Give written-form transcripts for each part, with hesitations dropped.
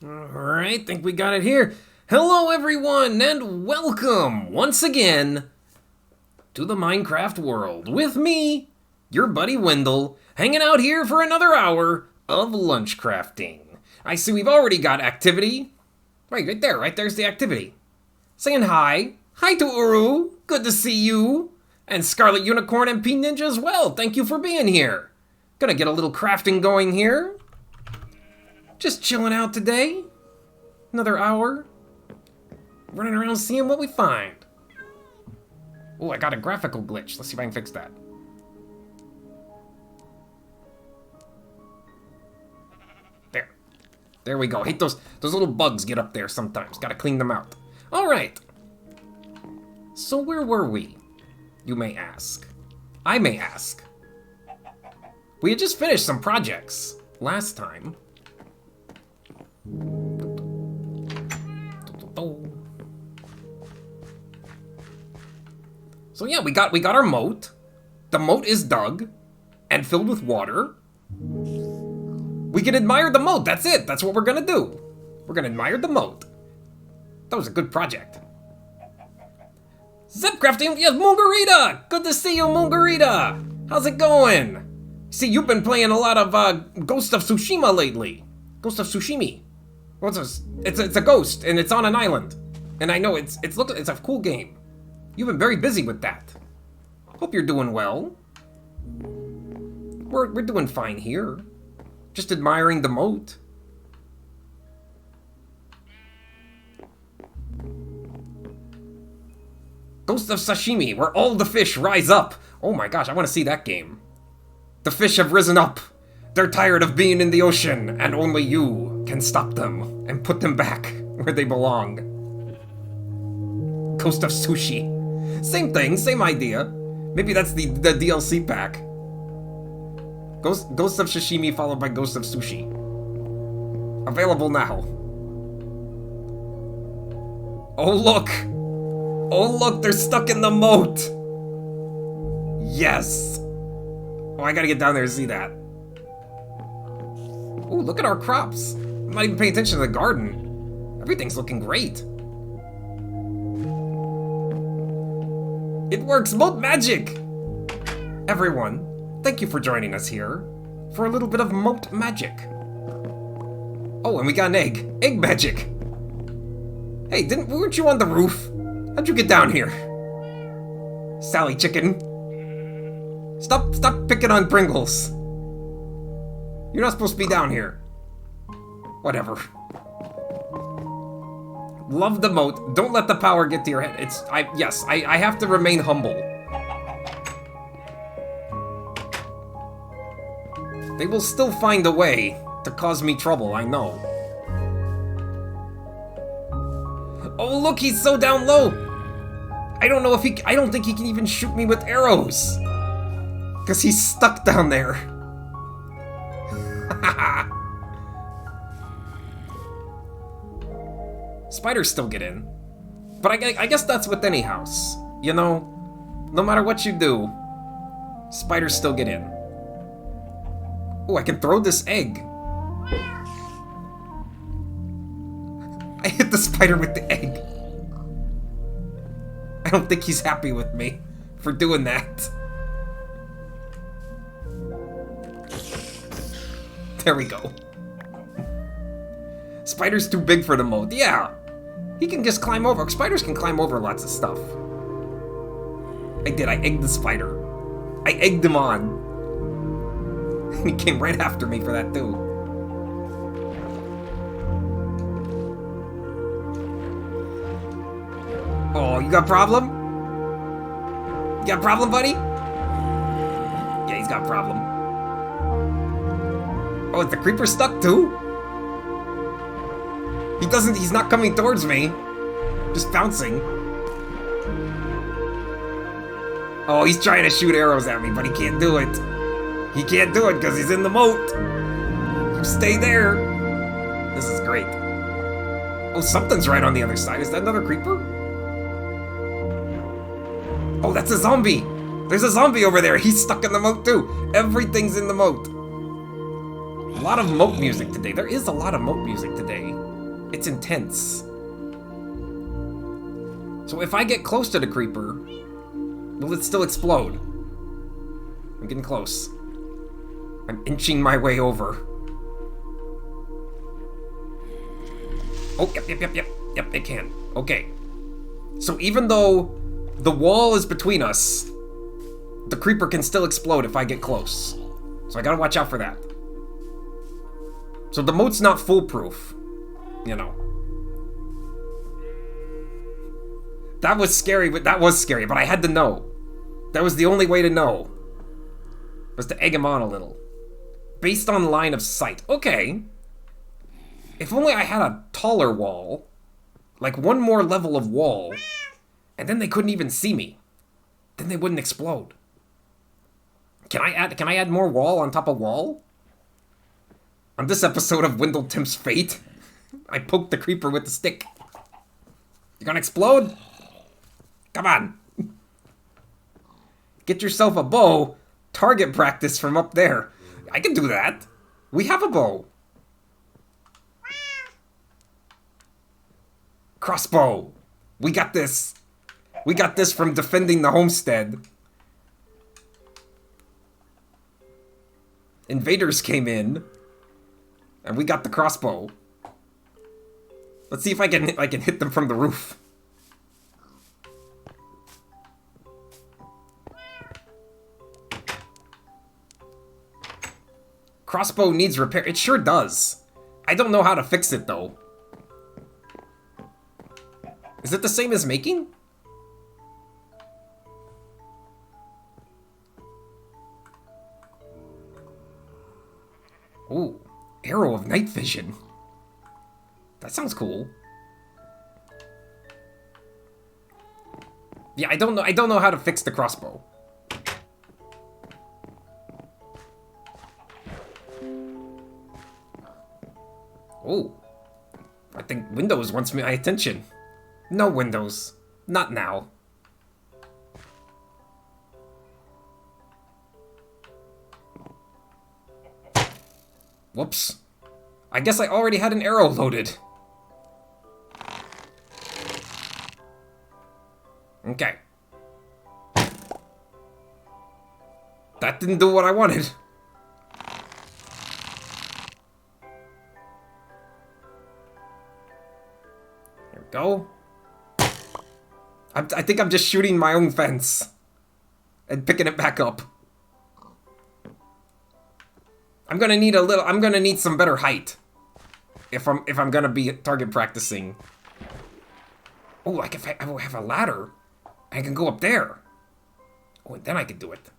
Alright, think we got it here. Hello everyone, and welcome once again to the Minecraft world with me, your buddy Windell, hanging out here for another hour of LunchCrafting. I see we've already got activity. Right there's the activity. Saying hi. Hi to Uru, good to see you. And Scarlet Unicorn and P Ninja as well, thank you for being here. Gonna get a little crafting going here. Just chilling out today. Another hour. Running around seeing what we find. Oh, I got a graphical glitch. Let's see if I can fix that. There. There we go. Hate those little bugs get up there sometimes. Gotta clean them out. Alright. So where were we? You may ask. I may ask. We had just finished some projects last time. So yeah, we got our moat. The moat is dug and filled with water. We can admire the moat. That's it. That's what we're gonna do. We're gonna admire the moat. That was a good project. LunchCrafting, yes, Mungarita! Good to see you, Mungarita! How's it going? See, you've been playing a lot of Ghost of Tsushima lately. Ghost of Tsushimi. What's this? It's a ghost, and it's on an island. And I know it's a cool game. You've been very busy with that. Hope you're doing well. We're doing fine here. Just admiring the moat. Ghost of Sashimi, where all the fish rise up. Oh my gosh, I want to see that game. The fish have risen up. They're tired of being in the ocean, and only you can stop them and put them back where they belong. Ghost of Sushi. Same thing, same idea. Maybe that's the DLC pack. Ghost of Sashimi followed by Ghost of Sushi. Available now. Oh look! Oh look, they're stuck in the moat! Yes! Oh, I gotta get down there to see that. Oh, look at our crops. I'm not even paying attention to the garden. Everything's looking great. It works, moat magic! Everyone, thank you for joining us here for a little bit of moat magic. Oh, and we got an egg. Egg magic. Hey, weren't you on the roof? How'd you get down here? Sally chicken. Stop picking on Pringles. You're not supposed to be down here. Whatever. Love the moat. Don't let the power get to your head. I have to remain humble. They will still find a way to cause me trouble, I know. Oh look, he's so down low. I don't think he can even shoot me with arrows. 'Cause he's stuck down there. Spiders still get in. But I guess that's with any house. You know, no matter what you do, spiders still get in. Oh, I can throw this egg. I hit the spider with the egg. I don't think he's happy with me for doing that. There we go. Spider's too big for the moat. Yeah. He can just climb over. Spiders can climb over lots of stuff. I did. I egged the spider. I egged him on. He came right after me for that too. Oh, you got a problem? You got a problem, buddy? Yeah, he's got a problem. Oh, is the creeper stuck too? He's not coming towards me. Just bouncing. Oh, he's trying to shoot arrows at me, but he can't do it. He can't do it because he's in the moat. You stay there. This is great. Oh, something's right on the other side. Is that another creeper? Oh, that's a zombie. There's a zombie over there. He's stuck in the moat too. Everything's in the moat. A lot of moat music today. There is a lot of moat music today. It's intense. So if I get close to the creeper, will it still explode? I'm getting close. I'm inching my way over. Oh, yep, it can. Okay. So even though the wall is between us, the creeper can still explode if I get close. So I gotta watch out for that. So the moat's not foolproof, you know. That was scary, but I had to know. That was the only way to know. Was to egg him on a little. Based on line of sight. Okay. If only I had a taller wall. Like one more level of wall. And then they couldn't even see me. Then they wouldn't explode. Can I add more wall on top of wall? On this episode of Windell Tempts Fate, I poked the creeper with the stick. You gonna explode? Come on. Get yourself a bow. Target practice from up there. I can do that. We have a bow. Crossbow. We got this. We got this from defending the homestead. Invaders came in, and we got the crossbow. Let's see if I can hit them from the roof. Crossbow needs repair. It sure does. I don't know how to fix it though. Is it the same as making? Ooh, arrow of night vision. That sounds cool. Yeah, I don't know how to fix the crossbow. Oh, I think Windows wants my attention. No, Windows, not now. Whoops. I guess I already had an arrow loaded. Okay. That didn't do what I wanted. There we go. I think I'm just shooting my own fence and picking it back up. I'm gonna need some better height if I'm gonna be target practicing. Oh, like if I have a ladder, I can go up there. Oh, and then I can do it.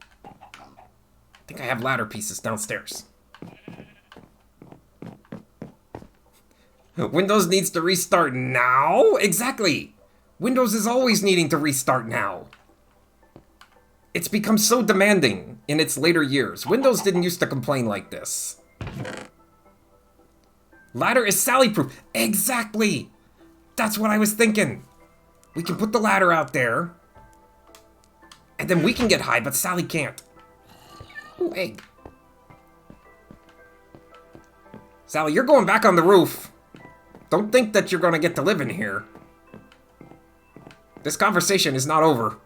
I think I have ladder pieces downstairs. Windows needs to restart now? Exactly! Windows is always needing to restart now. It's become so demanding in its later years. Windows didn't used to complain like this. Ladder is Sally-proof. Exactly! That's what I was thinking. We can put the ladder out there. And then we can get high, but Sally can't. Ooh, egg. Sally, you're going back on the roof. Don't think that you're gonna get to live in here. This conversation is not over.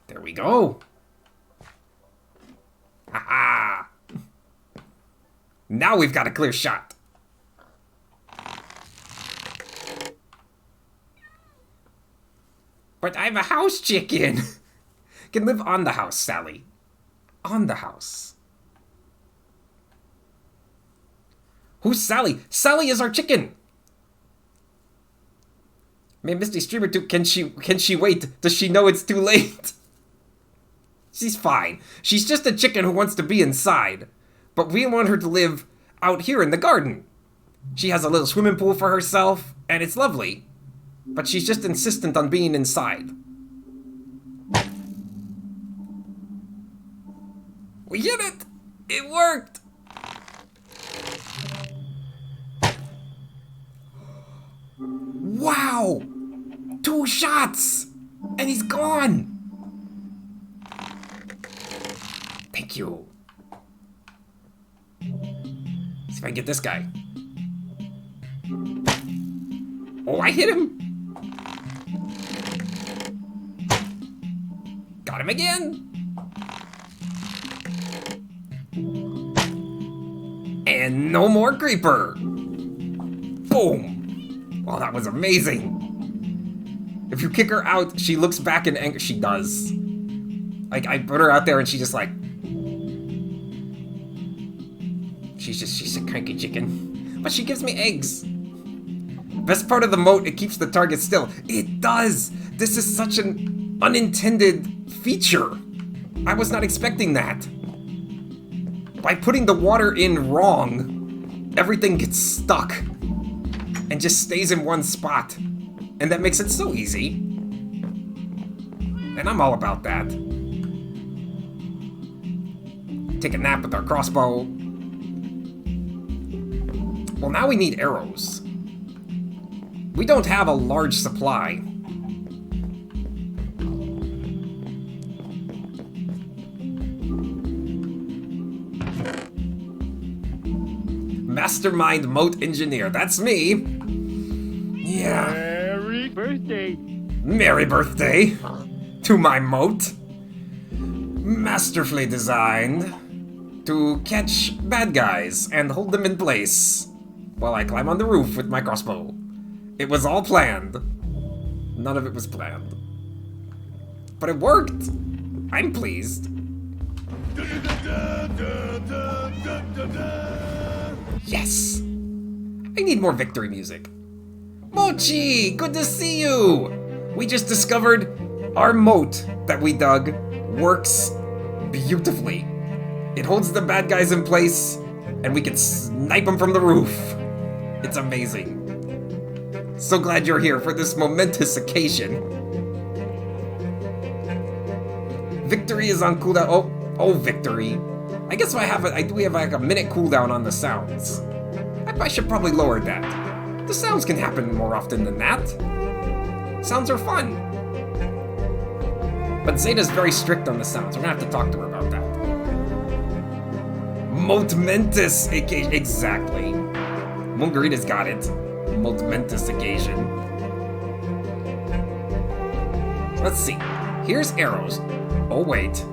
There we go. Ha-ha! Now we've got a clear shot. But I'm a house chicken. Can live on the house, Sally. On the house. Who's Sally? Sally is our chicken. Man, Misty Streamer 2, can she wait? Does she know it's too late? She's fine. She's just a chicken who wants to be inside. But we want her to live out here in the garden. She has a little swimming pool for herself, and it's lovely. But she's just insistent on being inside. We hit it! It worked! Wow! 2 shots! And he's gone! Thank you. See if I can get this guy. Oh, I hit him! Got him again! And no more creeper! Boom! Well, that was amazing! If you kick her out, she looks back in anger. She does. Like, I put her out there and she just like... She's a cranky chicken. But she gives me eggs. Best part of the moat, it keeps the target still. It does! This is such an unintended feature. I was not expecting that. By putting the water in wrong, everything gets stuck and just stays in one spot. And that makes it so easy. And I'm all about that. Take a nap with our crossbow. Well, now we need arrows. We don't have a large supply. Mastermind moat engineer, that's me. Yeah. Merry birthday. Merry birthday to my moat. Masterfully designed to catch bad guys and hold them in place while I climb on the roof with my crossbow. It was all planned. None of it was planned. But it worked. I'm pleased. Yes! I need more victory music. Mochi! Good to see you! We just discovered our moat that we dug works beautifully. It holds the bad guys in place, and we can snipe them from the roof. It's amazing. So glad you're here for this momentous occasion. Victory is on cooldown. Oh, victory. I guess we have like a minute cooldown on the sounds. I should probably lower that. The sounds can happen more often than that. Sounds are fun. But Zeta's very strict on the sounds. We're gonna have to talk to her about that. Momentous occasion. Exactly. Mungarita's got it. Momentous occasion. Let's see. Here's arrows. Oh, wait.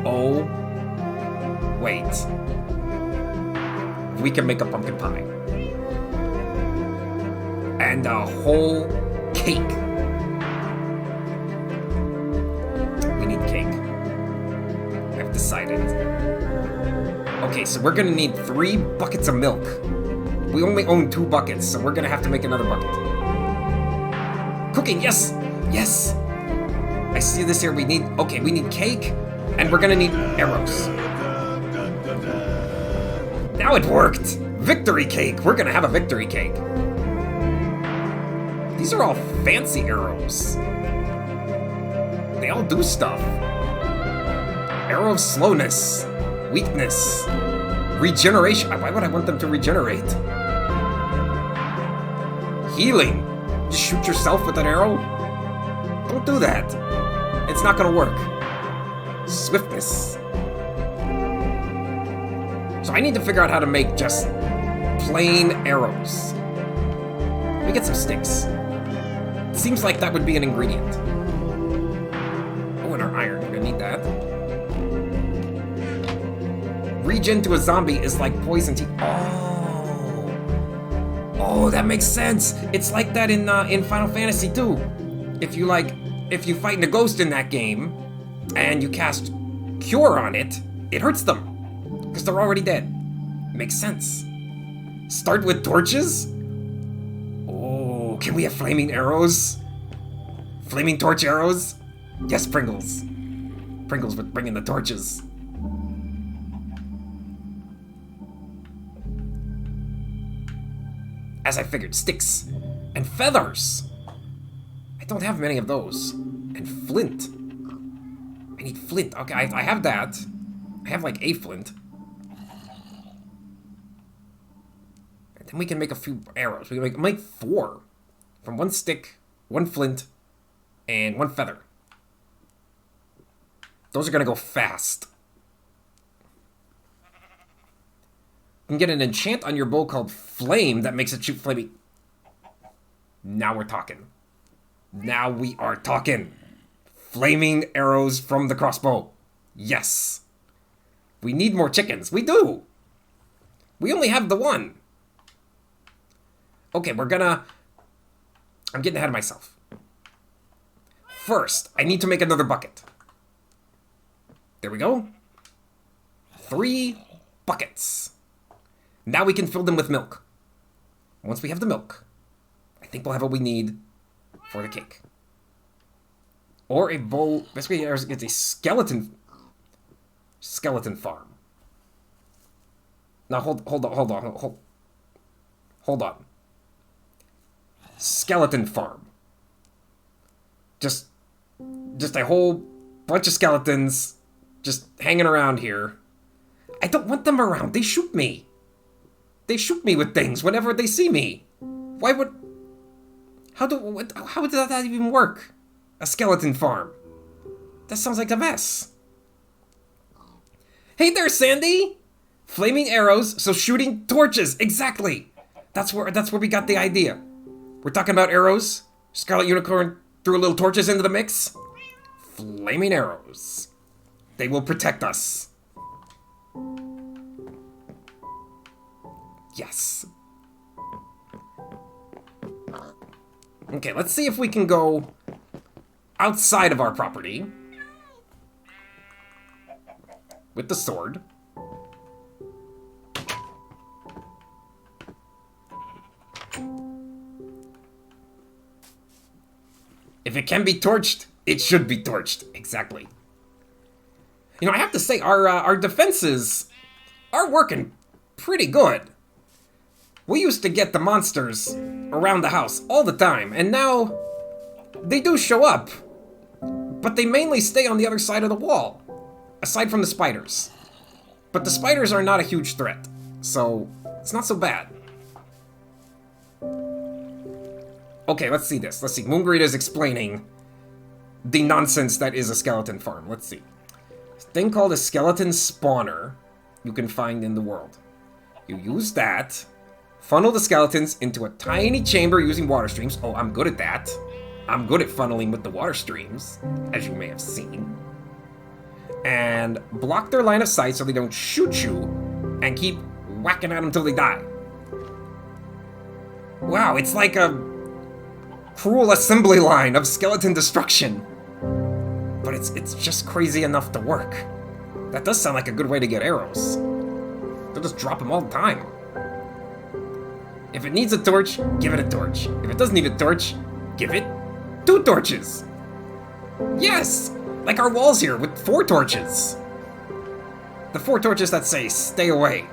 Oh, wait. We can make a pumpkin pie. And a whole cake. We need cake. I've decided. Okay, so we're gonna need 3 buckets of milk. We only own 2 buckets, so we're gonna have to make another bucket. Cooking, yes! Yes! I see this here, we need cake, and we're gonna need arrows. Now it worked! Victory cake! We're gonna have a victory cake. These are all fancy arrows. They all do stuff. Arrow of slowness, weakness, regeneration. Why would I want them to regenerate? Healing. Just shoot yourself with an arrow? Don't do that. It's not gonna work. Swiftness. So I need to figure out how to make just plain arrows. Let me get some sticks. It seems like that would be an ingredient. Oh, and our iron. We're gonna need that. Regen to a zombie is like poison tea. Oh, that makes sense. It's like that in Final Fantasy 2. If you fight a ghost in that game, and you cast Cure on it, it hurts them. Because they're already dead. Makes sense. Start with torches? Oh, can we have flaming arrows? Flaming torch arrows? Yes, Pringles. Pringles with bringing the torches. As I figured, sticks and feathers. I don't have many of those. And flint. I need flint. Okay, I have that. I have like a flint. And then we can make a few arrows. We can make 4. From 1 stick, 1 flint, and 1 feather. Those are gonna go fast. You can get an enchant on your bow called Flame that makes it shoot flaming. Now we're talking. Now we are talking. Flaming arrows from the crossbow. Yes. We need more chickens. We do. We only have the 1. Okay, we're gonna... I'm getting ahead of myself. First, I need to make another bucket. There we go. 3 buckets. Now we can fill them with milk. Once we have the milk, I think we'll have what we need for the cake. Or a bowl. Basically, it's a skeleton farm. Now hold on. Skeleton farm. Just a whole bunch of skeletons just hanging around here. I don't want them around. They shoot me. They shoot me with things whenever they see me. Why would... How would that even work? A skeleton farm. That sounds like a mess. Hey there, Sandy! Flaming arrows, so shooting torches. Exactly. That's where we got the idea. We're talking about arrows. Scarlet Unicorn threw a little torches into the mix. Flaming arrows. They will protect us. Yes. Okay, let's see if we can go outside of our property with the sword. If it can be torched, it should be torched. Exactly. You know, I have to say, our defenses are working pretty good. We used to get the monsters around the house all the time, and now they do show up. But they mainly stay on the other side of the wall, aside from the spiders. But the spiders are not a huge threat, so it's not so bad. Okay, let's see this. Let's see. Moongreed is explaining the nonsense that is a skeleton farm. Let's see. This thing called a skeleton spawner you can find in the world. You use that, funnel the skeletons into a tiny chamber using water streams. Oh, I'm good at that. I'm good at funneling with the water streams, as you may have seen. And block their line of sight so they don't shoot you, and keep whacking at them until they die. Wow, it's like a cruel assembly line of skeleton destruction. But it's just crazy enough to work. That does sound like a good way to get arrows. They'll just drop them all the time. If it needs a torch, give it a torch. If it doesn't need a torch, give it 2 torches. Yes! Like our walls here with 4 torches. The 4 torches that say, stay away.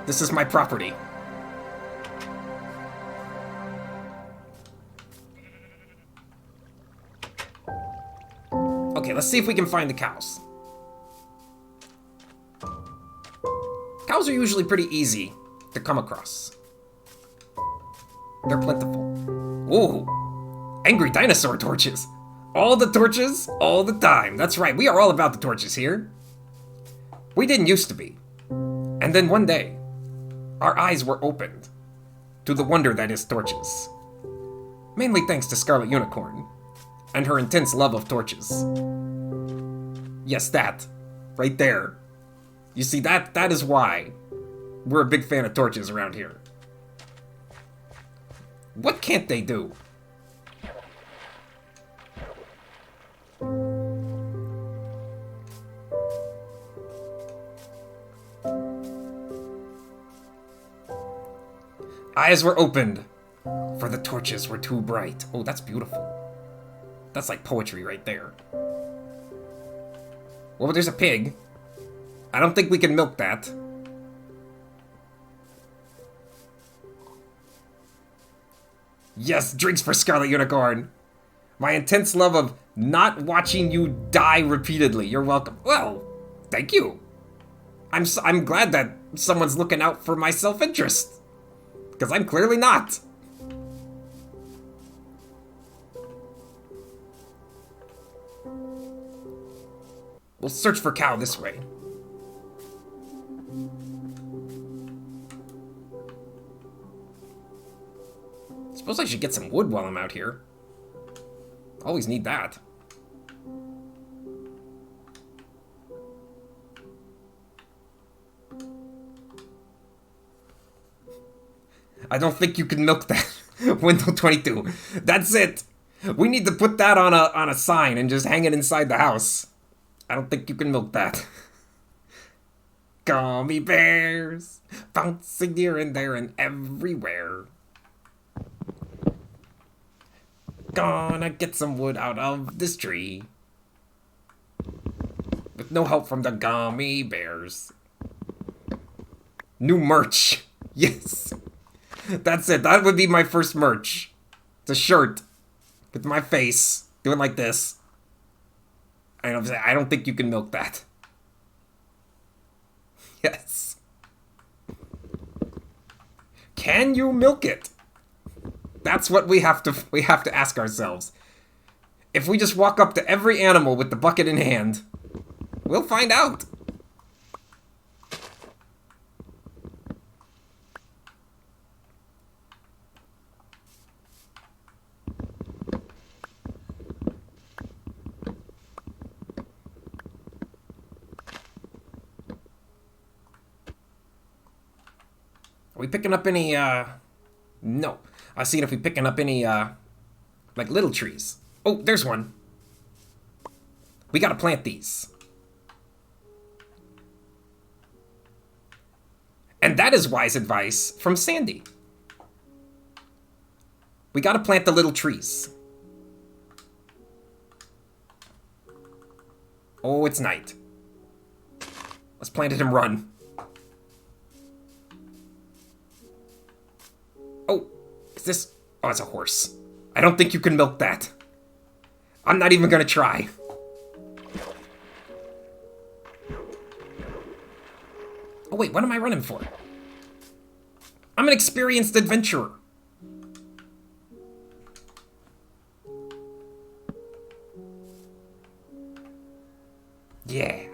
This is my property. Okay, let's see if we can find the cows. Cows are usually pretty easy to come across. They're plentiful. Ooh, angry dinosaur torches. All the torches, all the time. That's right, we are all about the torches here. We didn't used to be. And then one day, our eyes were opened to the wonder that is torches. Mainly thanks to Scarlet Unicorn and her intense love of torches. Yes, that. Right there. You see, that is why we're a big fan of torches around here. What can't they do? Eyes were opened, for the torches were too bright. Oh, that's beautiful. That's like poetry right there. Well, there's a pig. I don't think we can milk that. Yes, drinks for Scarlet Unicorn. My intense love of not watching you die repeatedly. You're welcome. Well, thank you. I'm glad that someone's looking out for my self-interest. Because I'm clearly not. We'll search for cow this way. Suppose I should get some wood while I'm out here. Always need that. I don't think you can milk that. Windell 22. That's it. We need to put that on a sign and just hang it inside the house. I don't think you can milk that. Gummy bears, bouncing here and there and everywhere. Gonna get some wood out of this tree. With no help from the gummy bears. New merch. Yes. That's it. That would be my first merch. It's a shirt with my face doing like this. I don't think you can milk that. Yes. Can you milk it? That's what we have to ask ourselves. If we just walk up to every animal with the bucket in hand, we'll find out. Are we picking up any, no. I was seeing if we picking up any, like little trees. Oh, there's one. We gotta plant these. And that is wise advice from Sandy. We gotta plant the little trees. Oh, it's night. Let's plant it and run. Oh, is this... Oh, it's a horse. I don't think you can milk that. I'm not even gonna try. Oh wait, what am I running for? I'm an experienced adventurer. Yeah.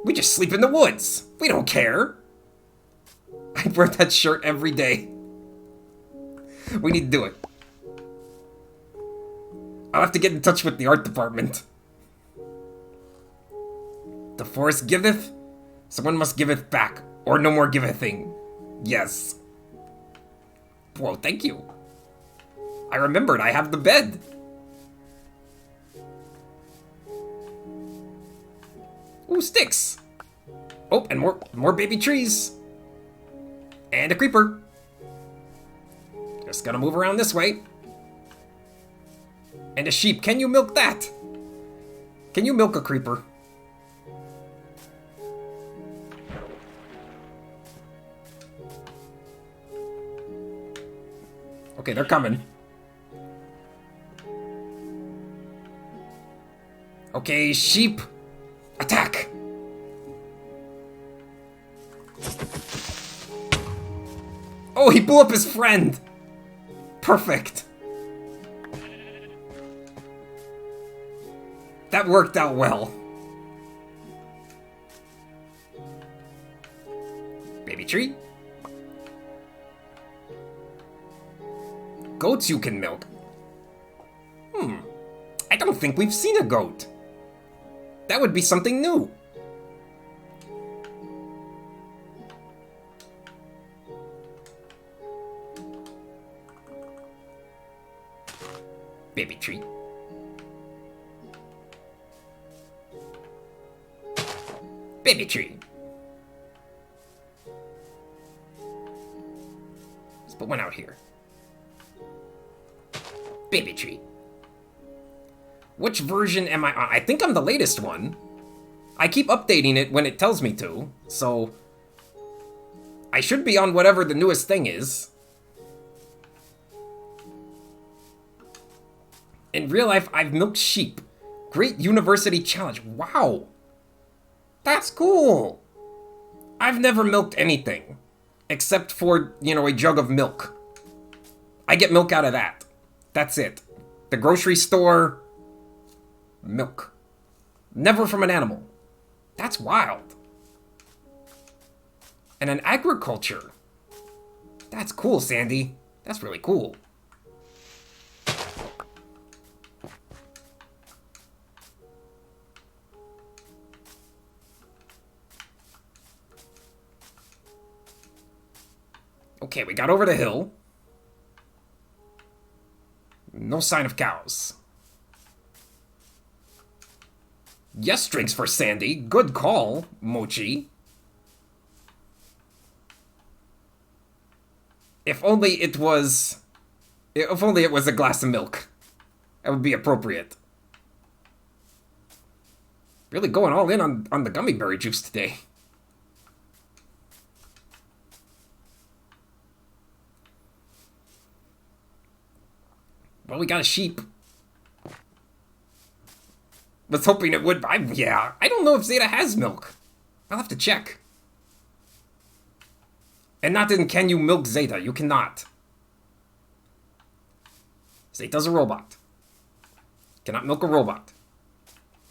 We just sleep in the woods. We don't care. I wear that shirt every day. We need to do it. I'll have to get in touch with the art department. The forest giveth, someone must giveth back, or no more givething. Yes. Whoa, thank you. I remembered I have the bed. Ooh, sticks. Oh, and more baby trees. And a creeper. Just gotta move around this way. And a sheep. Can you milk that? Can you milk a creeper? Okay, they're coming. Okay, sheep. Attack! Oh, he blew up his friend! Perfect. That worked out well. Baby tree. Goats you can milk. I don't think we've seen a goat. That would be something new. Baby tree. Baby tree. Let's put one out here. Baby tree. Which version am I on? I think I'm the latest one. I keep updating it when it tells me to, so I should be on whatever the newest thing is. In real life, I've milked sheep. Great university challenge. Wow. That's cool. I've never milked anything. Except for, a jug of milk. I get milk out of that. That's it. The grocery store... milk. Never from an animal. That's wild. And an agriculture. That's cool, Sandy. That's really cool. Okay, we got over the hill. No sign of cows. Yes drinks for Sandy. Good call, Mochi. If only it was a glass of milk. That would be appropriate. Really going all in on the gummy berry juice today. Well, we got a sheep. Was hoping it would. Yeah, I don't know if Zeta has milk. I'll have to check. And not in can you milk Zeta? You cannot. Zeta's a robot. Cannot milk a robot.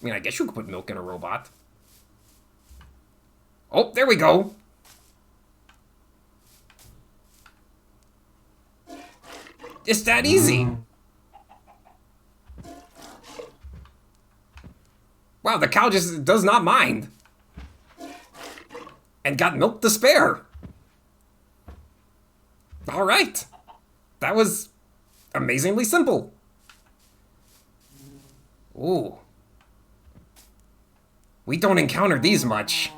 I mean, I guess you could put milk in a robot. Oh, there we go. It's that easy. Wow, the cow just does not mind. And got milk to spare. All right. That was amazingly simple. Ooh. We don't encounter these much.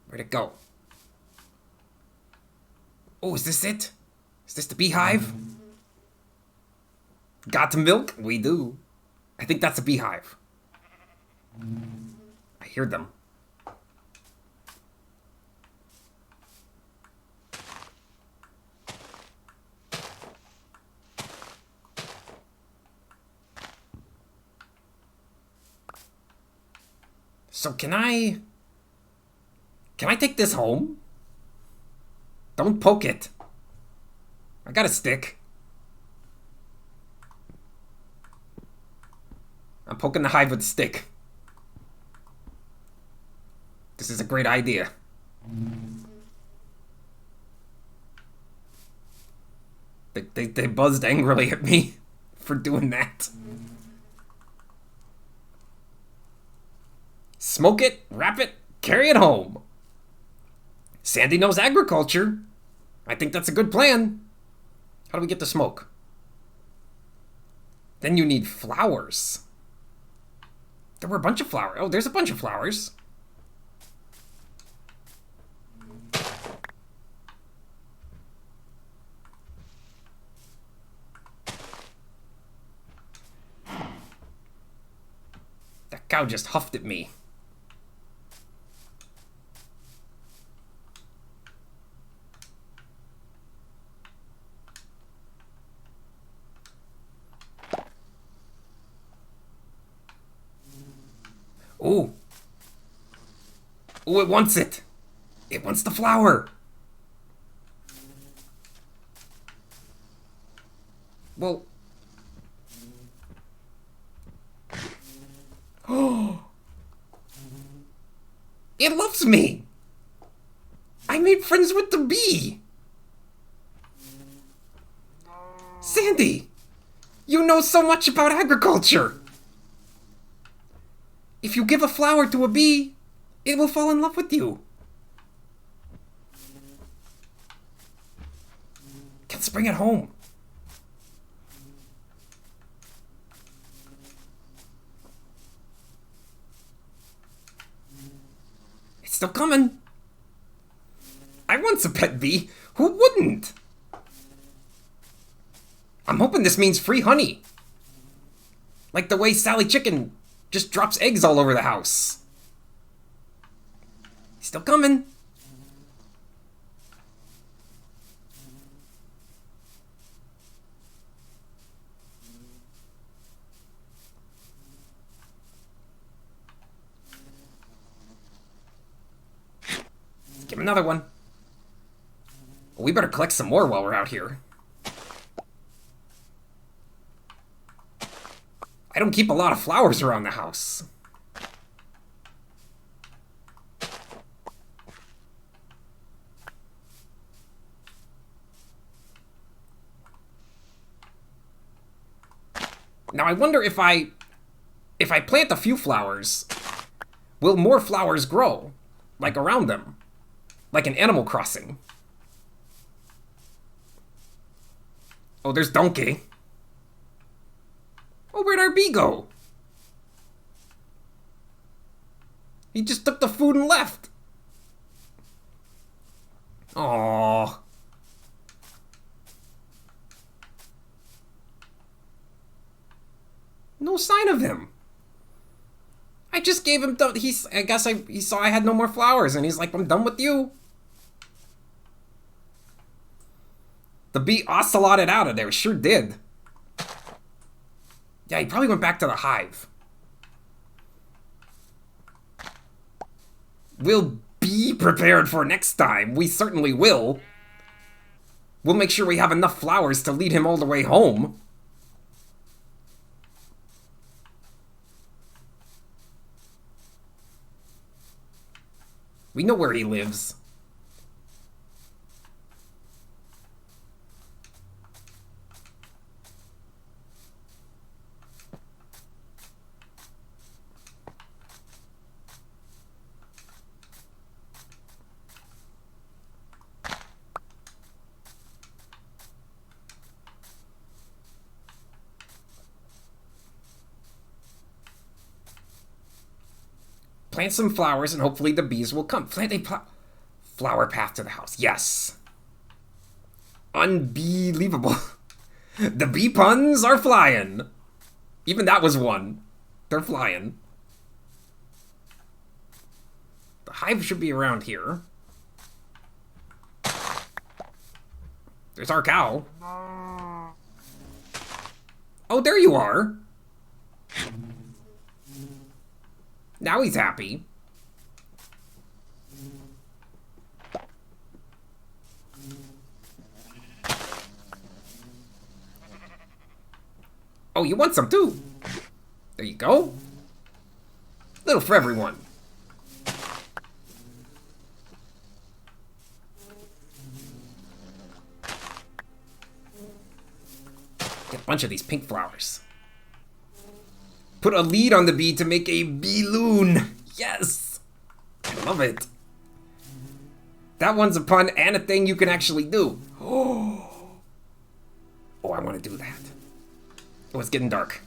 Where'd it go? Oh, is this it? Is this the beehive? Got to milk? We do. I think that's a beehive. I hear them. So can I take this home? Don't poke it. I got a stick. I'm poking the hive with a stick. This is a great idea. They buzzed angrily at me for doing that. Smoke it, wrap it, carry it home. Sandy knows agriculture. I think that's a good plan. How do we get the smoke? Then you need flowers. There were a bunch of flowers. Oh, there's a bunch of flowers. That cow just huffed at me. Ooh. Ooh, it wants it. It wants the flower. Well. Oh. It loves me. I made friends with the bee. Sandy, you know so much about agriculture. If you give a flower to a bee, it will fall in love with you. Let's bring it home. It's still coming. I want a pet bee. Who wouldn't? I'm hoping this means free honey. Like the way Sally Chicken just drops eggs all over the house. Still coming. Give him another one. We better collect some more while we're out here. I don't keep a lot of flowers around the house. Now I wonder if I plant a few flowers, will more flowers grow? Like around them? Like in Animal Crossing. Oh, there's Donkey. Oh, where'd our bee go? He just took the food and left. Aww. No sign of him. I just gave him I guess he saw I had no more flowers and he's like, I'm done with you. The bee ocelotted out of there, sure did. Yeah, he probably went back to the hive. We'll be prepared for next time. We certainly will. We'll make sure we have enough flowers to lead him all the way home. We know where he lives. Plant some flowers and hopefully the bees will come. Plant a flower path to the house. Yes. Unbelievable. The bee puns are flying. Even that was one. They're flying. The hive should be around here. There's our cow. Oh, there you are. Now he's happy. Oh, you want some too? There you go. Little for everyone. Get a bunch of these pink flowers. Put a lead on the bee to make a bee-loon. Yes! I love it. That one's a pun and a thing you can actually do. Oh, I want to do that. Oh, it's getting dark.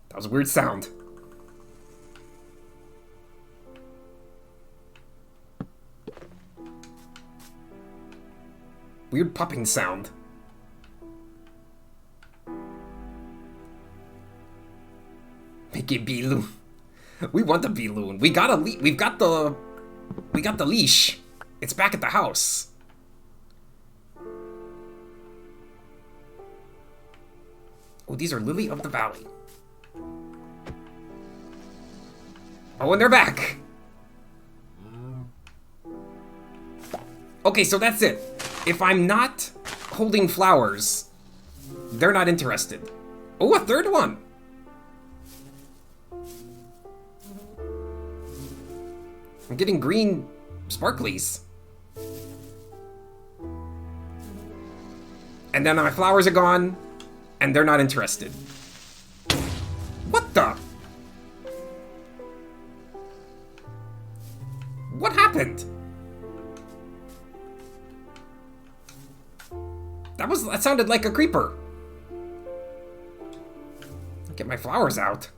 That was a weird sound. Weird popping sound. Make a bee-loon. We want the bee-loon. We got the leash. It's back at the house. Oh, these are Lily of the Valley. Oh, and they're back. Okay, so that's it. If I'm not holding flowers, they're not interested. Oh, a third one. I'm getting green sparklies. And then my flowers are gone, and they're not interested. What the? What happened? That sounded like a creeper. Get my flowers out.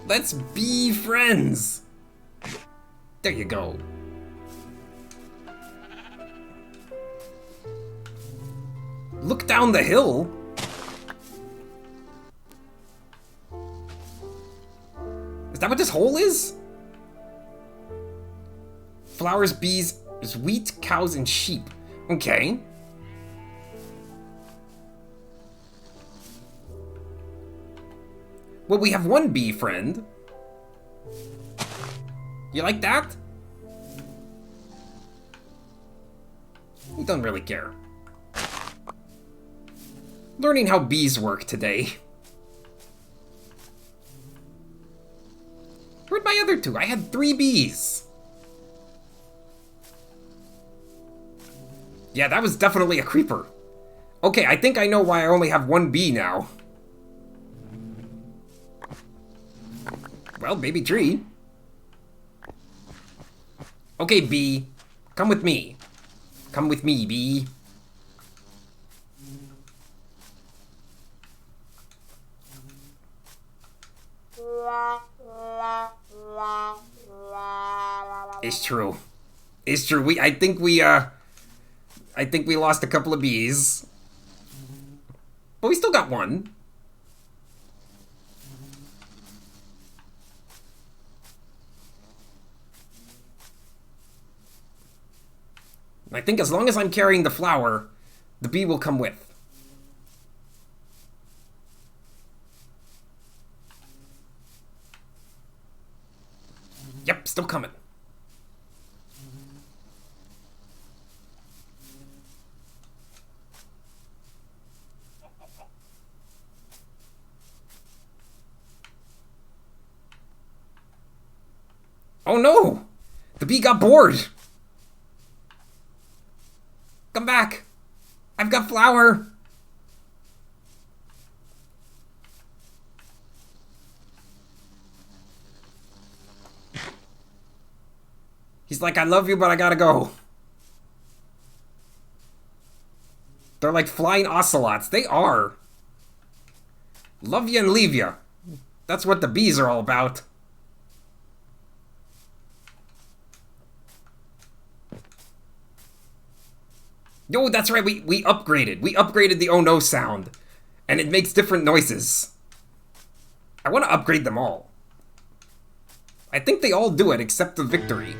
Let's be friends. There you go. Look down the hill. Is that what this hole is? Flowers, bees, there's wheat, cows, and sheep. Okay. Well, we have one bee friend. You like that? He doesn't really care. Learning how bees work today. Where'd my other two? I had 3 bees. Yeah, that was definitely a creeper. Okay, I think I know why I only have 1 bee now. Well, baby tree. Okay, bee. Come with me. Come with me, bee. It's true. It's true. I think we lost a couple of bees. But we still got 1. I think as long as I'm carrying the flower, the bee will come with. Yep, still coming. Oh no! The bee got bored! Come back! I've got flour! He's like, I love you, but I gotta go. They're like flying ocelots. They are. Love you and leave you. That's what the bees are all about. Yo, that's right, we upgraded. We upgraded the oh no sound. And it makes different noises. I want to upgrade them all. I think they all do it except the victory.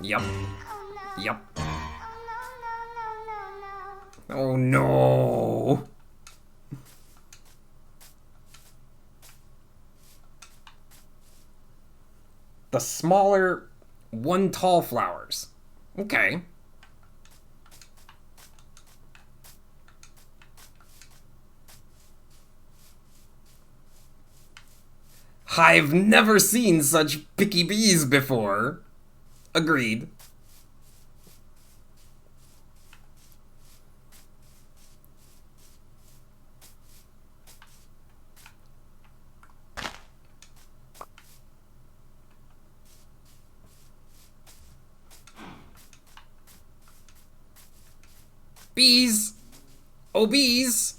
Yep. Yep. Oh no. The smaller, 1 tall flowers. Okay. I've never seen such picky bees before. Agreed. Bees! Oh, bees!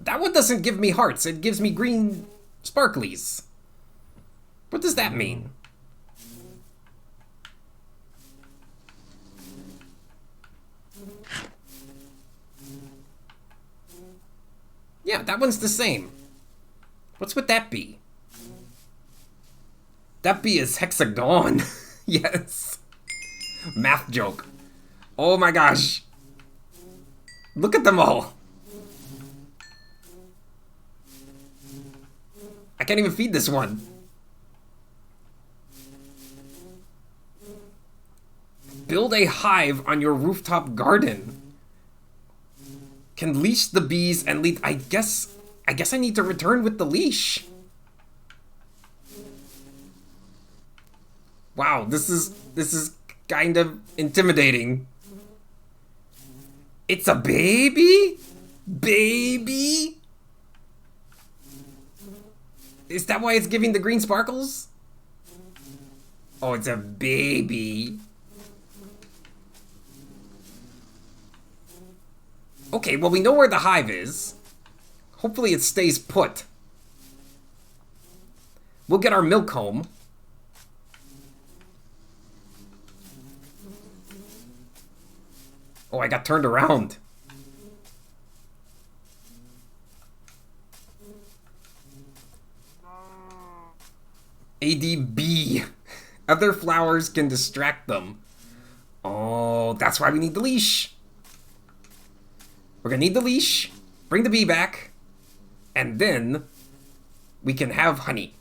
That one doesn't give me hearts, it gives me green sparklies. What does that mean? Yeah, that one's the same. What's with that bee? That bee is hexagon. Yes. Math joke. Oh my gosh. Look at them all. I can't even feed this one. Build a hive on your rooftop garden. Can leash the bees and lead. I guess I need to return with the leash. Wow, this is kind of intimidating. It's a baby? Baby? Is that why it's giving the green sparkles? Oh, it's a baby. Okay, well, we know where the hive is. Hopefully it stays put. We'll get our milk home. Oh, I got turned around. ADB. Other flowers can distract them. Oh, that's why we need the leash. We're gonna need the leash, bring the bee back, and then we can have honey.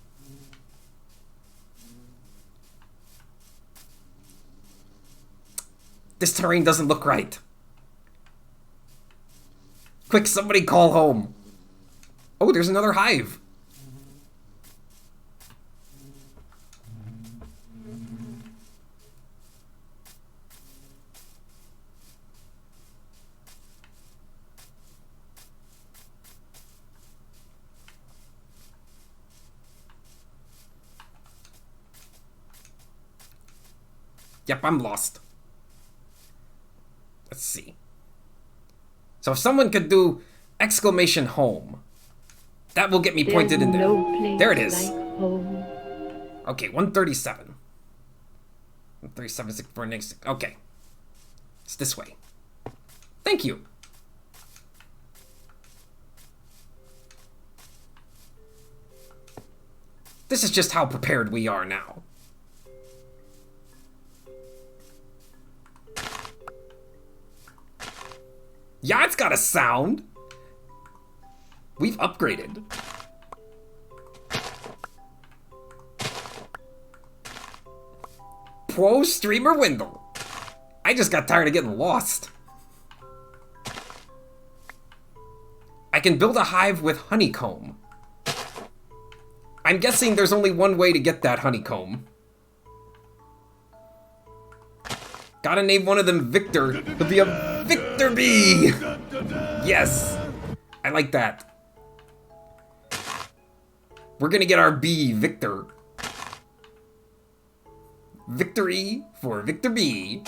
This terrain doesn't look right. Quick, somebody call home. Oh, there's another hive. Yep, I'm lost. Let's see. So if someone could do exclamation home, that will get me pointed in there. There it is. Okay, 137. 137, 64, next. Okay. It's this way. Thank you. This is just how prepared we are now. Yeah, it's got a sound. We've upgraded. Pro streamer Windell. I just got tired of getting lost. I can build a hive with honeycomb. I'm guessing there's only one way to get that honeycomb. Gotta name one of them Victor. It'll be a Victor bee! Yes! I like that. We're gonna get our bee, Victor. Victory for Victor B.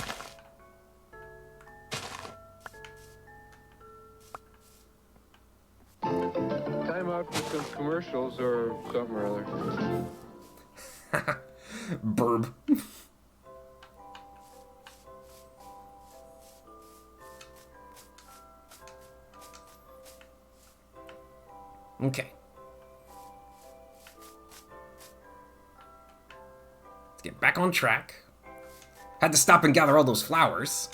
Time out for some commercials or something or other. Burb. Okay. Let's get back on track. Had to stop and gather all those flowers.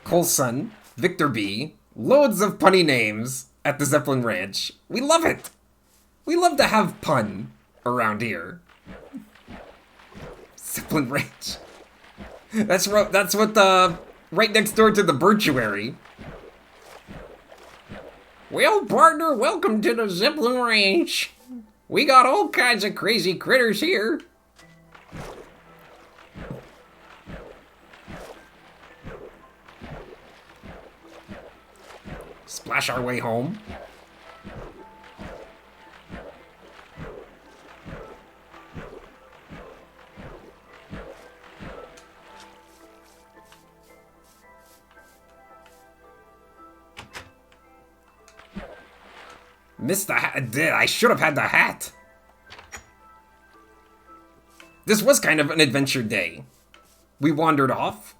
Colson, Victor B, loads of punny names at the Zeppelin Ranch. We love it. We love to have pun around here. Zeppelin Ranch. That's what right next door to the Birchuary. Well, partner, welcome to the Zeppelin Ranch. We got all kinds of crazy critters here. Splash our way home. Missed the hat. I should have had the hat. This was kind of an adventure day. We wandered off.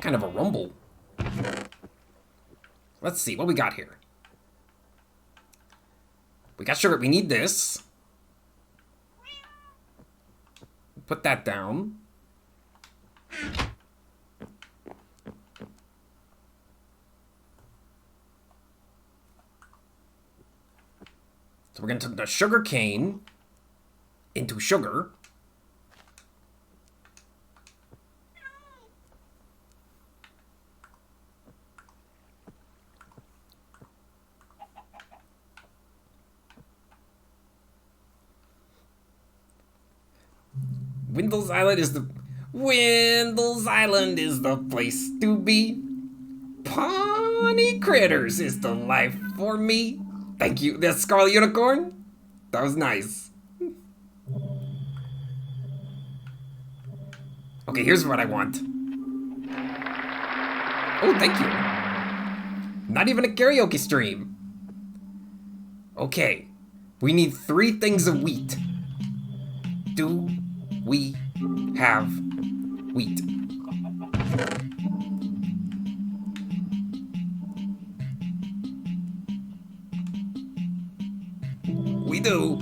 Kind of a rumble. Let's see what we got here. We got sugar. We need this. Put that down. So we're going to turn the sugar cane into sugar. Windell's Island is the place to be. Pawnee critters is the life for me. Thank you. That's Scarlet Unicorn. That was nice. Okay, here's what I want. Oh, thank you. Not even a karaoke stream. Okay. We need 3 things of wheat. Do we have wheat? We do.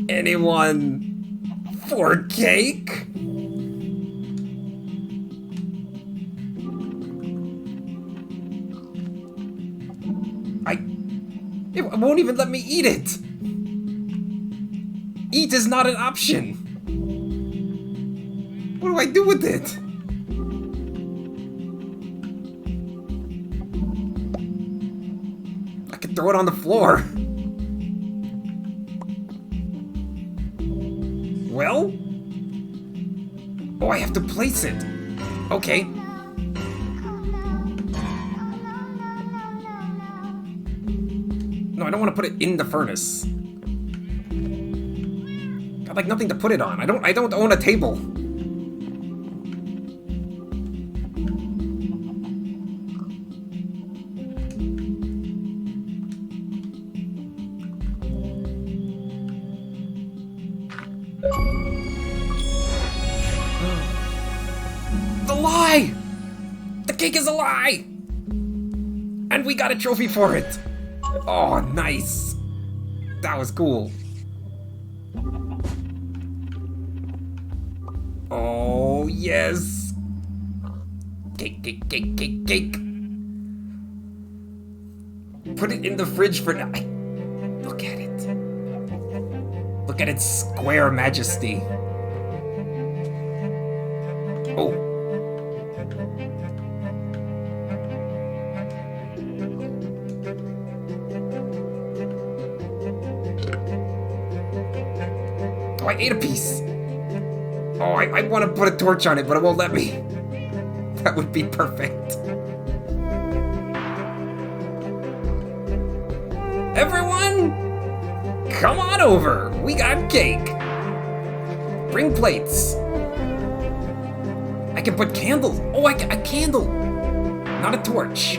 Anyone for cake? It won't even let me eat it. Eat is not an option. What do I do with it? I could throw it on the floor. Well? Oh, I have to place it. Okay. No, I don't want to put it in the furnace. Got like nothing to put it on. I don't own a table. The lie! The cake is a lie! And we got a trophy for it! Oh, nice! That was cool. Oh, yes! Cake, cake, cake, cake, cake! Put it in the fridge for now. Look at it. Look at its square majesty. Oh. Oh, I ate a piece. Oh, I want to put a torch on it, but it won't let me. That would be perfect. Everyone, come on over. We got cake. Bring plates. I can put candles. Oh, a candle. Not a torch.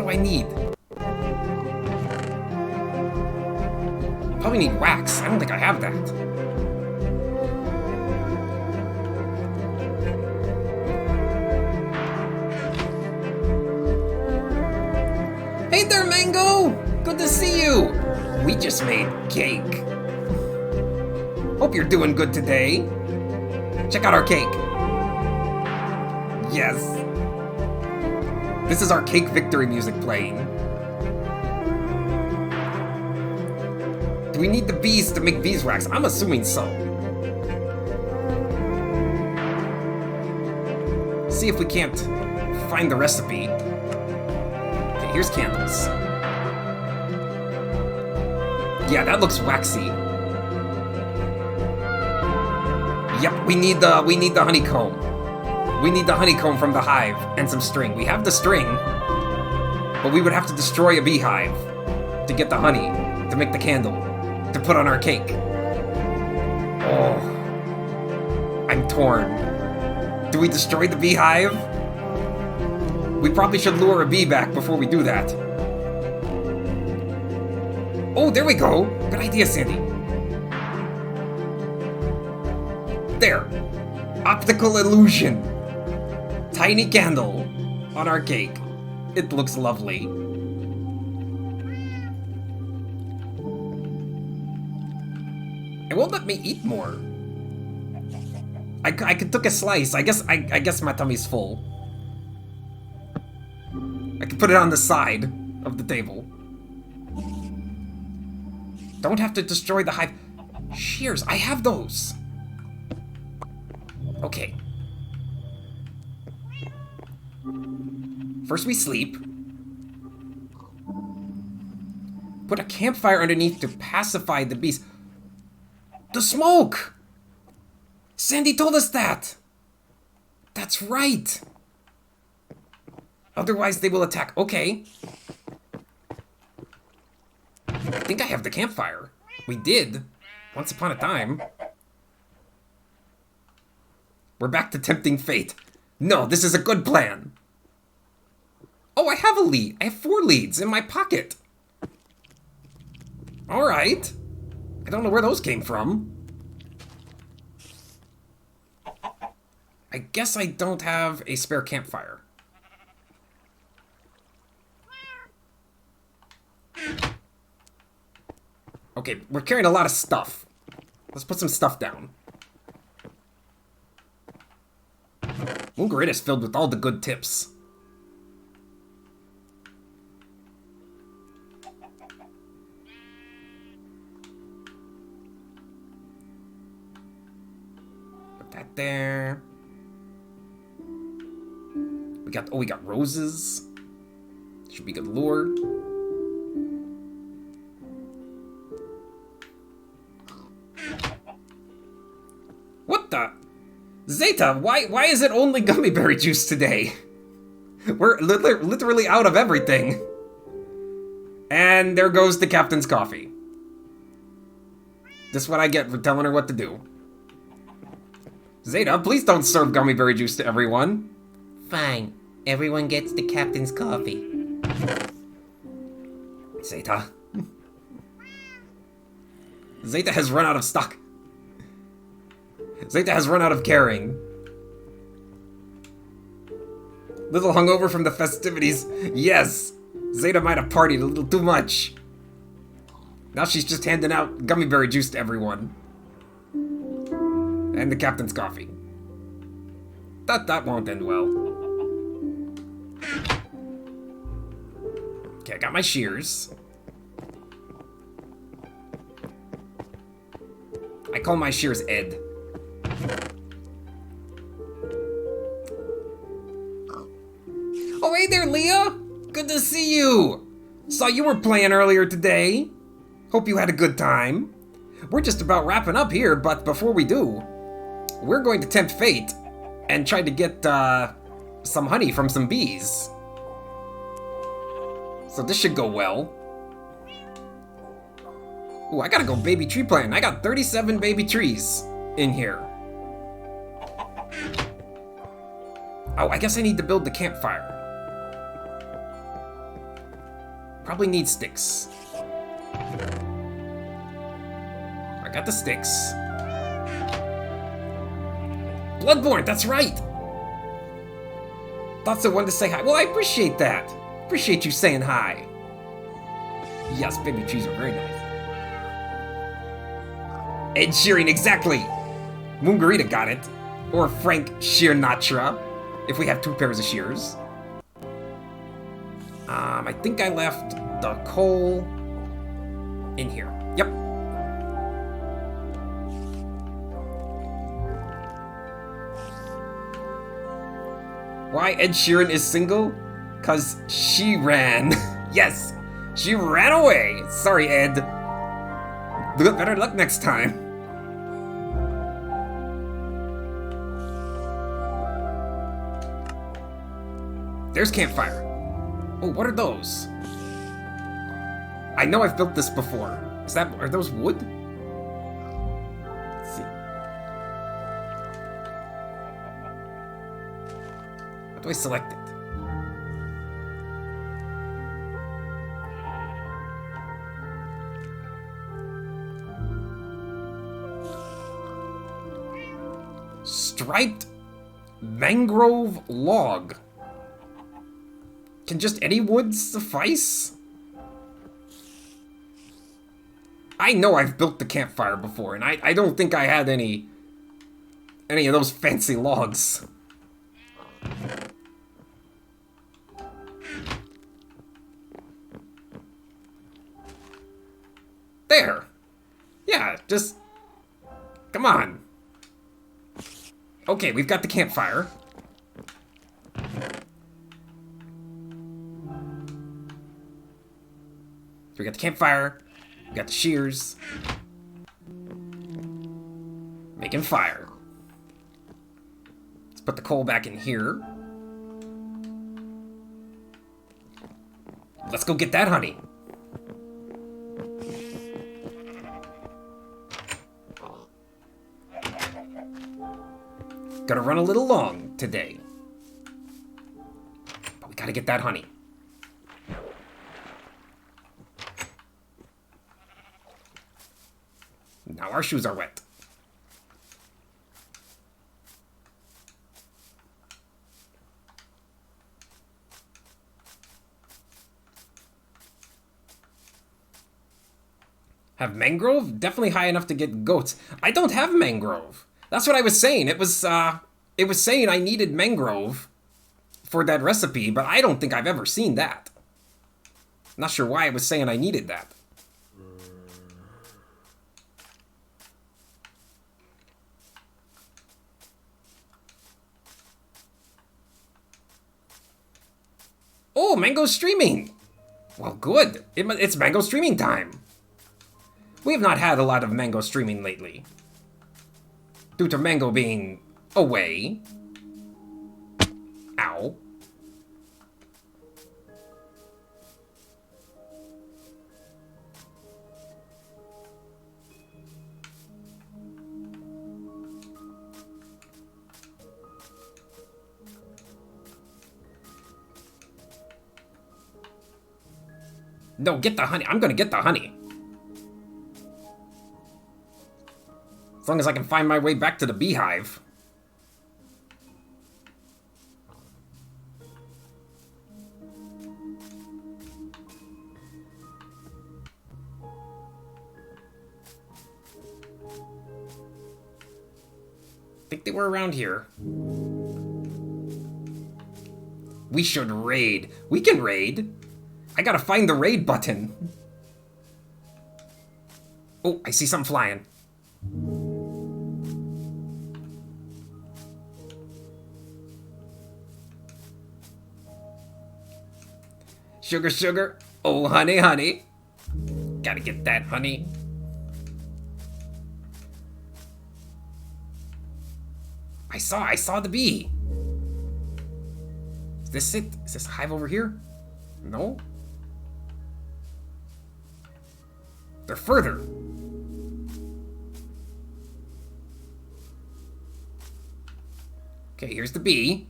I need? Probably need wax. I don't think I have that. Hey there, Mango! Good to see you! We just made cake. Hope you're doing good today. Check out our cake. Yes. This is our cake victory music playing. Do we need the bees to make beeswax? I'm assuming so. See if we can't find the recipe. Okay, here's candles. Yeah, that looks waxy. Yep, we need the honeycomb. We need the honeycomb from the hive and some string. We have the string, but we would have to destroy a beehive to get the honey, to make the candle, to put on our cake. Oh, I'm torn. Do we destroy the beehive? We probably should lure a bee back before we do that. Oh, there we go. Good idea, Sandy. There. Optical illusion. Tiny candle on our cake. It looks lovely. It won't let me eat more. I took a slice. I guess my tummy's full. I can put it on the side of the table. Don't have to destroy the hive. Shears, I have those. Okay. First we sleep. Put a campfire underneath to pacify the bees. The smoke! Sandy told us that! That's right! Otherwise, they will attack. Okay. I think I have the campfire. We did. Once upon a time. We're back to tempting fate. No, this is a good plan. Oh, I have a lead. I have 4 leads in my pocket. Alright. I don't know where those came from. I guess I don't have a spare campfire. Okay, we're carrying a lot of stuff. Let's put some stuff down. Moon is filled with all the good tips. Put that there. We got roses. Should be good lure. What the? Zeta, why is it only gummy berry juice today? We're literally out of everything. And there goes the captain's coffee. This is what I get for telling her what to do. Zeta, please don't serve gummy berry juice to everyone. Fine. Everyone gets the captain's coffee. Zeta. Zeta has run out of stock. Zeta has run out of caring. Little hungover from the festivities. Yes! Zeta might have partied a little too much. Now she's just handing out gummy berry juice to everyone. And the captain's coffee. That won't end well. Okay, I got my shears. I call my shears Ed. Oh, hey there, Leah! Good to see you! Saw you were playing earlier today. Hope you had a good time. We're just about wrapping up here, but before we do, we're going to tempt fate and try to get some honey from some bees. So this should go well. Ooh, I gotta go baby tree planting. I got 37 baby trees in here. Oh, I guess I need to build the campfire. Probably need sticks. I got the sticks. Bloodborne, that's right! Thought so, wanted to say hi. Well, I appreciate that. Appreciate you saying hi. Yes, baby trees are very nice. Ed Sheeran, exactly! Moongarita got it. Or Frank Sheernatra, if we have 2 pairs of shears. I think I left the coal in here. Yep. Why Ed Sheeran is single? 'Cause she ran. Yes, she ran away. Sorry, Ed. Better luck next time. There's campfire. Oh, what are those? I know I've built this before. Are those wood? Let's see. How do I select it? Striped mangrove log. Can just any wood suffice? I know I've built the campfire before, and I don't think I had any of those fancy logs. There. Yeah, just... Come on. Okay, we've got the campfire. So we got the campfire, we got the shears. Making fire. Let's put the coal back in here. Let's go get that honey. Gonna run a little long today. But we gotta get that honey. Now our shoes are wet. Have mangrove? Definitely high enough to get goats. I don't have mangrove. That's what I was saying. It was saying I needed mangrove for that recipe, but I don't think I've ever seen that. Not sure why it was saying I needed that. Oh, mango streaming! Well, good. It's mango streaming time. We have not had a lot of mango streaming lately. Due to mango being away. Ow. No, get the honey. I'm gonna get the honey. As long as I can find my way back to the beehive. I think they were around here. We should raid. We can raid. I gotta find the raid button. Oh, I see something flying. Sugar, sugar. Oh, honey, honey. Gotta get that honey. I saw the bee. Is this it? Is this a hive over here? No? They're further. Okay, here's the bee.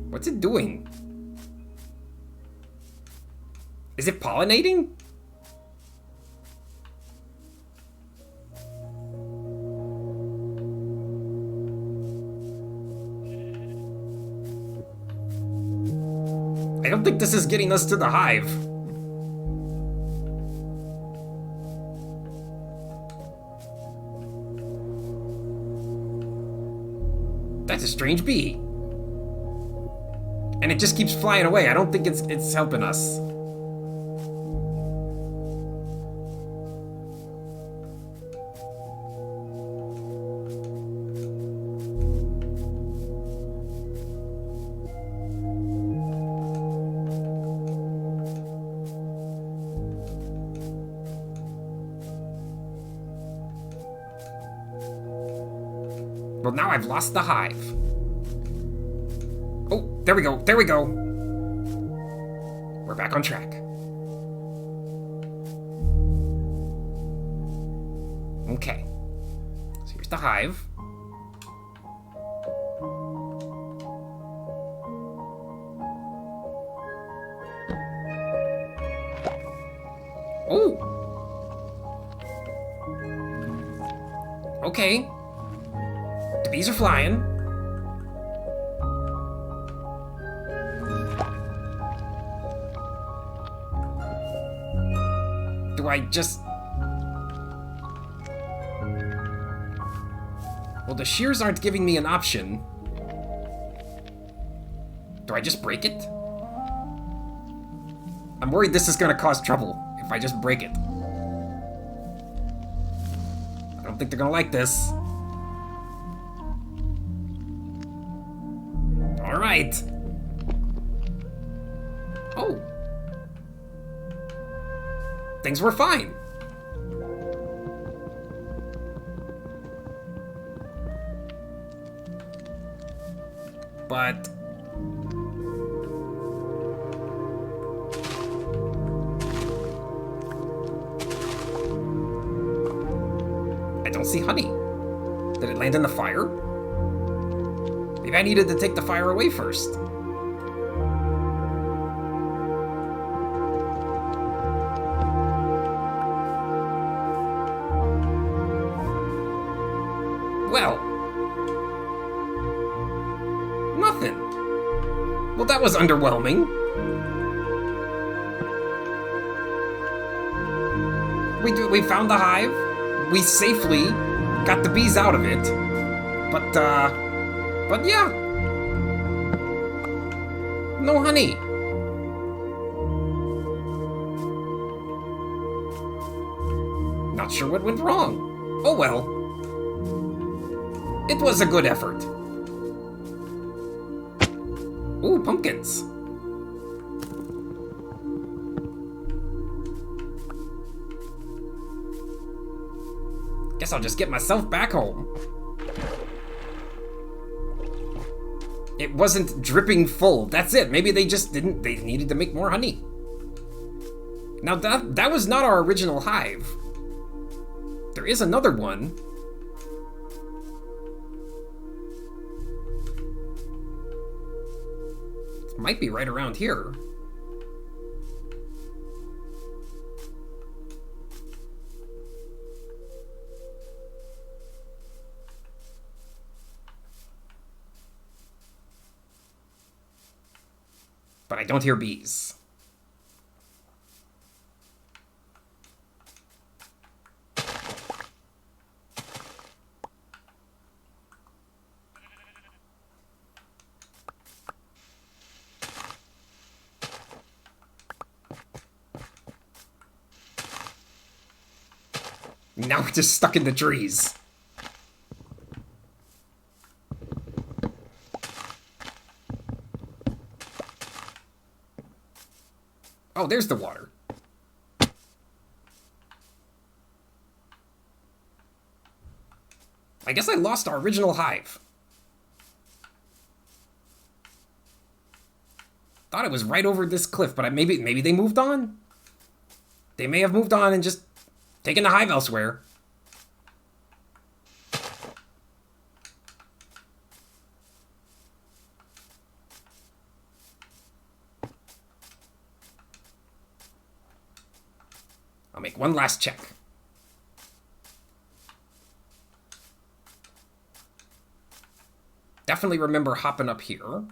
What's it doing? Is it pollinating? I don't think this is getting us to the hive. That's a strange bee. And it just keeps flying away. I don't think it's helping us. Well, now I've lost the hive. Oh, there we go. There we go. We're back on track. Okay. So here's the hive. Oh. Okay. The bees are flying. Do I just... Well, the shears aren't giving me an option. Do I just break it? I'm worried this is gonna cause trouble if I just break it. I don't think they're gonna like this. Alright. Oh. Things were fine. But... see honey. Did it land in the fire? Maybe I needed to take the fire away first. Well. Nothing. Well, that was underwhelming. We found the hive. We safely got the bees out of it. But yeah. No honey. Not sure what went wrong. Oh well. It was a good effort. Ooh, pumpkins. Guess I'll just get myself back home. It wasn't dripping full. That's it. Maybe they just didn't. They needed to make more honey. Now that was not our original hive. There is another one. It might be right around here. But I don't hear bees. Now we're just stuck in the trees. Oh, there's the water. I guess I lost our original hive. Thought it was right over this cliff, but maybe they moved on. They may have moved on and just taken the hive elsewhere. I'll make one last check. Definitely remember hopping up here.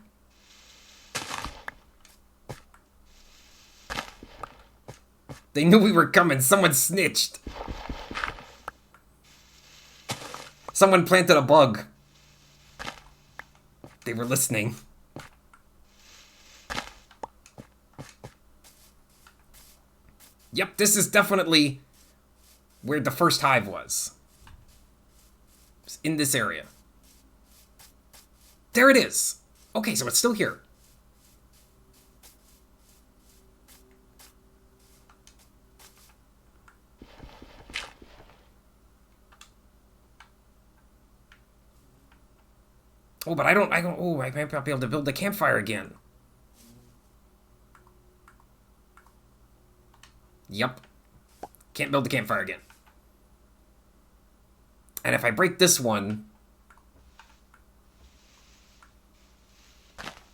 They knew we were coming. Someone snitched. Someone planted a bug. They were listening. Yep, this is definitely where the first hive was. It's in this area. There it is. Okay, so it's still here. Oh, but I might not be able to build the campfire again. Yep. Can't build the campfire again. And if I break this one,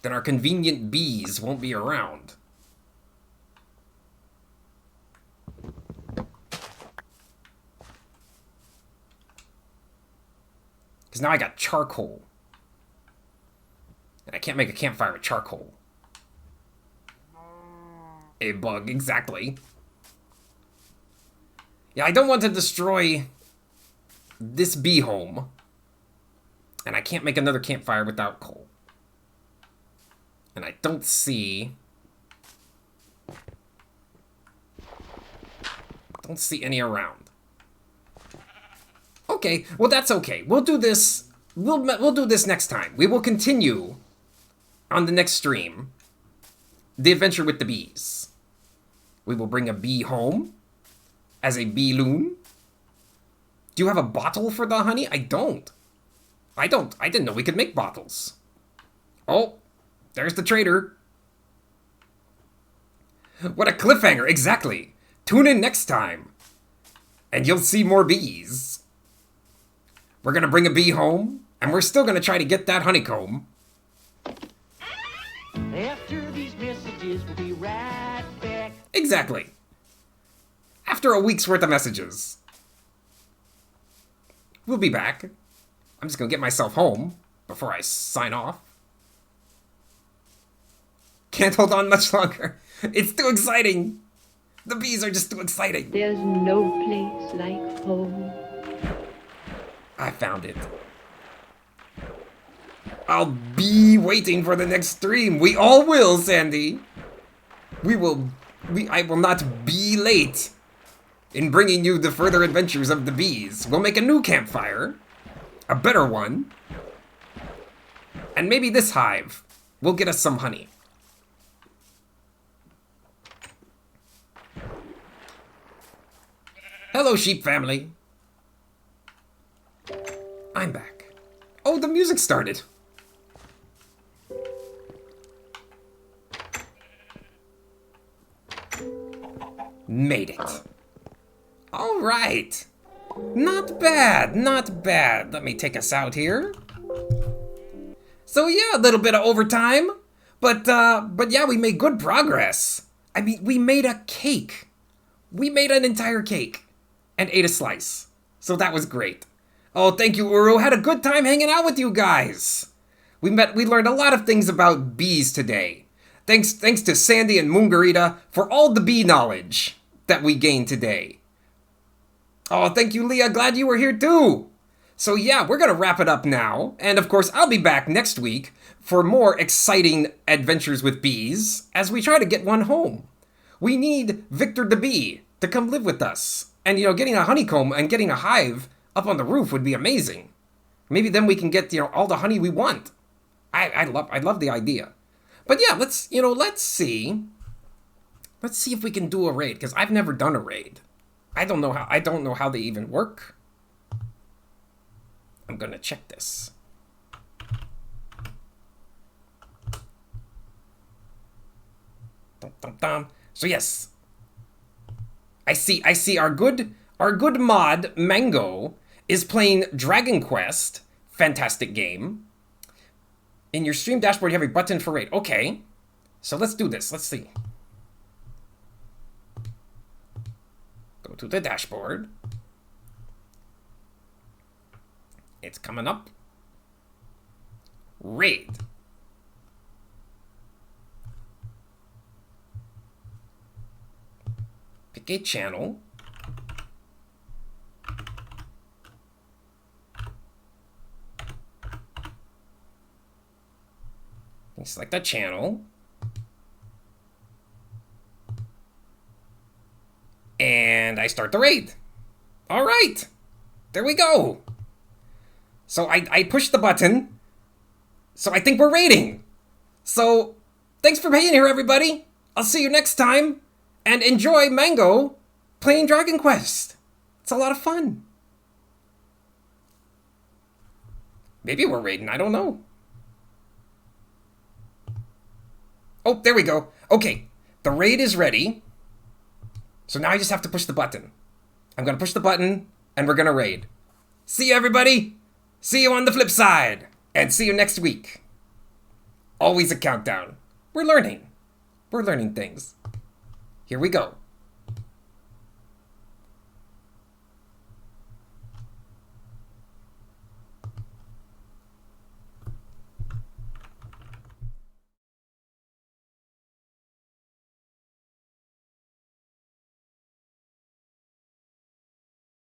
then our convenient bees won't be around. Because now I got charcoal. And I can't make a campfire with charcoal. A bug, exactly. Yeah, I don't want to destroy this bee home. And I can't make another campfire without coal. And I don't see any around. Okay, well that's okay. We'll do this. We'll do this next time. We will continue on the next stream the adventure with the bees. We will bring a bee home as a bee loon. Do you have a bottle for the honey? I don't. I didn't know we could make bottles. Oh, there's the trader. What a cliffhanger, exactly. Tune in next time, and you'll see more bees. We're gonna bring a bee home, and we're still gonna try to get that honeycomb. After these messages, we'll be right back. Exactly. After a week's worth of messages. We'll be back. I'm just gonna get myself home before I sign off. Can't hold on much longer. It's too exciting. The bees are just too exciting. There's no place like home. I found it. I'll be waiting for the next stream. We all will, Sandy. I will not be late in bringing you the further adventures of the bees. We'll make a new campfire. A better one. And maybe this hive will get us some honey. Hello, sheep family. I'm back. Oh, the music started. Made it. All right. Not bad, not bad. Let me take us out here. So yeah, a little bit of overtime, but yeah, we made good progress. I mean, we made a cake. We made an entire cake and ate a slice. So that was great. Oh, thank you, Uru. Had a good time hanging out with you guys. We learned a lot of things about bees today. Thanks to Sandy and Mungarita for all the bee knowledge that we gained today. Oh, thank you, Leah. Glad you were here too. So yeah, we're gonna wrap it up now. And of course, I'll be back next week for more exciting adventures with bees as we try to get one home. We need Victor the Bee to come live with us. And you know, getting a honeycomb and getting a hive up on the roof would be amazing. Maybe then we can get, you know, all the honey we want. I love the idea. But yeah, let's see. Let's see if we can do a raid, because I've never done a raid. I don't know how they even work. I'm gonna check this. Dum, dum, dum. So yes, I see our good mod Mango is playing Dragon Quest. Fantastic game. In your stream dashboard, you have a button for raid. Okay, so let's do this. Let's see. Go to the dashboard. It's coming up. Raid. Pick a channel. Select that channel. And I start the raid. All right. There we go. So I push the button. So I think we're raiding. So thanks for being here, everybody. I'll see you next time. And enjoy Mango playing Dragon Quest. It's a lot of fun. Maybe we're raiding. I don't know. Oh, there we go. Okay, the raid is ready. So now I just have to push the button. I'm gonna push the button, and we're gonna raid. See you, everybody. See you on the flip side. And see you next week. Always a countdown. We're learning. We're learning things. Here we go.